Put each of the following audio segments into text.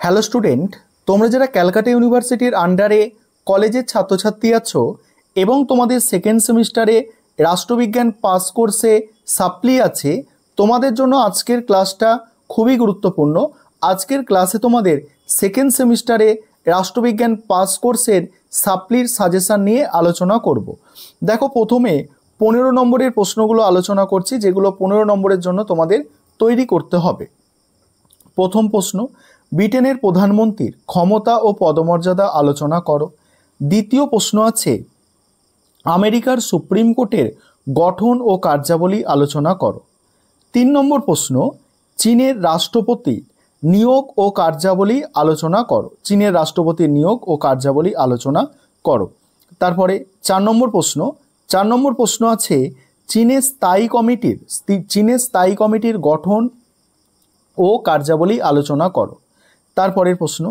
Hello student, তোমরা যারা ক্যালকাটা ইউনিভার্সিটির আন্ডারে কলেজের ছাত্রছাত্রী আছো এবং তোমাদের সেকেন্ড সেমিস্টারে রাষ্ট্রবিজ্ঞান পাস কোর্সে সাপ্লি আছে, তোমাদের জন্য আজকের ক্লাসটা খুবই গুরুত্বপূর্ণ। আজকের ক্লাসে তোমাদের সেকেন্ড সেমিস্টারে রাষ্ট্রবিজ্ঞান পাস কোর্সের সাপ্লির সাজেশান নিয়ে আলোচনা করব। দেখো, প্রথমে 15 নম্বরের প্রশ্নগুলো আলোচনা করছি, যেগুলো 15 নম্বরের জন্য তোমাদের তৈরি করতে হবে। প্রথম প্রশ্ন, ব্রিটেনের প্রধানমন্ত্রীর ক্ষমতা ও পদমর্যাদা আলোচনা করো। দ্বিতীয় প্রশ্ন আছে, আমেরিকার সুপ্রিম কোর্টের গঠন ও কার্যাবলী আলোচনা করো। 3 নম্বর প্রশ্ন, চীনের রাষ্ট্রপতি নিয়োগ ও কার্যাবলী আলোচনা করো। চীনের রাষ্ট্রপতির নিয়োগ ও কার্যাবলী আলোচনা করো। তারপরে 4 নম্বর প্রশ্ন আছে, চীনের স্থায়ী কমিটির গঠন ও কার্যাবলী আলোচনা করো। তারপরের প্রশ্ন,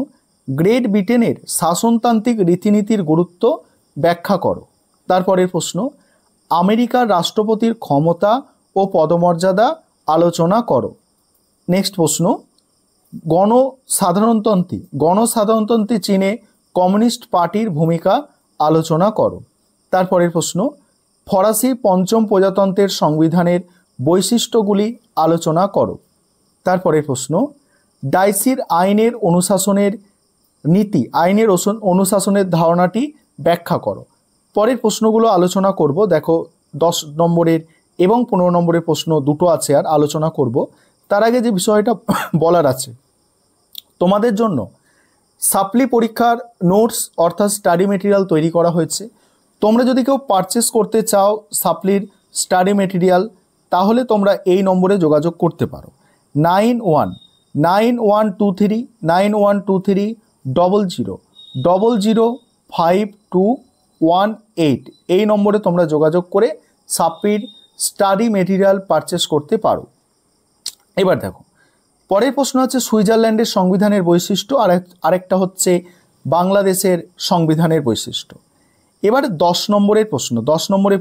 গ্রেট ব্রিটেনের শাসনতান্ত্রিক রীতিনীতির গুরুত্ব ব্যাখ্যা করো। তারপরের প্রশ্ন, আমেরিকার রাষ্ট্রপতির ক্ষমতা ও পদমর্যাদা আলোচনা করো। নেক্সট প্রশ্ন, গণসাধারণতন্ত্রে চীনে কমিউনিস্ট পার্টির ভূমিকা আলোচনা করো। তারপরের প্রশ্ন, ফরাসি পঞ্চম প্রজাতন্ত্রের সংবিধানের বৈশিষ্ট্যগুলি আলোচনা করো। তারপরের প্রশ্ন, ডাইসির আইনের অনুশাসনের ধারণাটি ব্যাখ্যা করো। পরের প্রশ্নগুলো আলোচনা করব। দেখো, 10 নম্বরের এবং 15 নম্বরের প্রশ্ন দুটো আছে, আর আলোচনা করব। তার আগে যে বিষয়টা বলার আছে, তোমাদের জন্য সাপ্লি পরীক্ষার নোটস অর্থাৎ স্টাডি মেটেরিয়াল তৈরি করা হয়েছে। তোমরা যদি কেউ পারচেস করতে চাও সাপ্লির স্টাডি মেটেরিয়াল, তাহলে তোমরা এই নম্বরে যোগাযোগ করতে পারো। 919300005218 এই নম্বরে তোমরা যোগাযোগ করে সাপ্লির স্টাডি মেটেরিয়াল পারচেস করতে পারো। এবার দেখো, পরের প্রশ্ন হচ্ছে সুইজারল্যান্ডের সংবিধানের বৈশিষ্ট্য, আরেকটা হচ্ছে বাংলাদেশের সংবিধানের বৈশিষ্ট্য। এবার 10 নম্বরের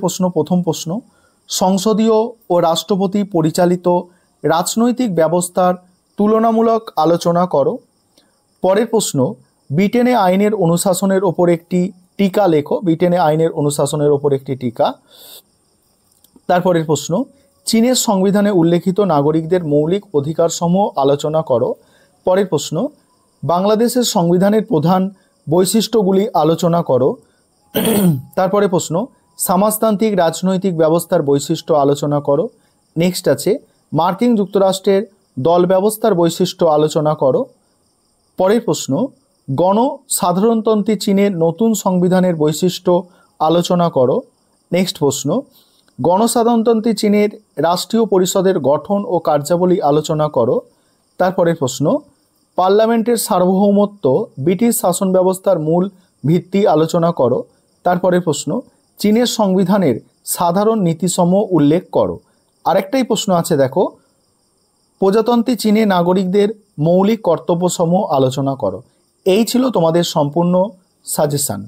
প্রশ্ন, প্রথম প্রশ্ন, সংসদীয় ও রাষ্ট্রপতি পরিচালিত রাজনৈতিক ব্যবস্থার তুলনামূলক আলোচনা করো। পরের প্রশ্ন, ব্রিটেনে আইনের অনুশাসনের ওপর একটি টিকা লেখো। ব্রিটেনে আইনের অনুশাসনের ওপর একটি টিকা। তারপরের প্রশ্ন, চীনের সংবিধানে উল্লেখিত নাগরিকদের মৌলিক অধিকারসমূহ আলোচনা করো। পরের প্রশ্ন, বাংলাদেশের সংবিধানের প্রধান বৈশিষ্ট্যগুলি আলোচনা করো। তারপরে প্রশ্ন, সমাজতান্ত্রিক রাজনৈতিক ব্যবস্থার বৈশিষ্ট্য আলোচনা করো। নেক্সট আছে, মার্কিন যুক্তরাষ্ট্রের দল ব্যবস্থার বৈশিষ্ট্য আলোচনা করো। পরের প্রশ্ন, গণসাধারণতন্ত্রী চীনের নতুন সংবিধানের বৈশিষ্ট্য আলোচনা করো। নেক্সট প্রশ্ন, গণসাধারণতন্ত্রী চীনের রাষ্ট্রীয় পরিষদের গঠন ও কার্যাবলী আলোচনা করো। তারপরের প্রশ্ন, পার্লামেন্টের সার্বভৌমত্ব ব্রিটিশ শাসন ব্যবস্থার মূল ভিত্তি আলোচনা করো। তারপরের প্রশ্ন, চীনের সংবিধানের সাধারণ নীতিসমূহ উল্লেখ করো। আরেকটাই প্রশ্ন আছে, দেখো, প্রজাতন্ত্রী চীনে নাগরিকদের মৌলিক কর্তব্যসমূহ আলোচনা করো। এই ছিল তোমাদের সম্পূর্ণ সাজেশান।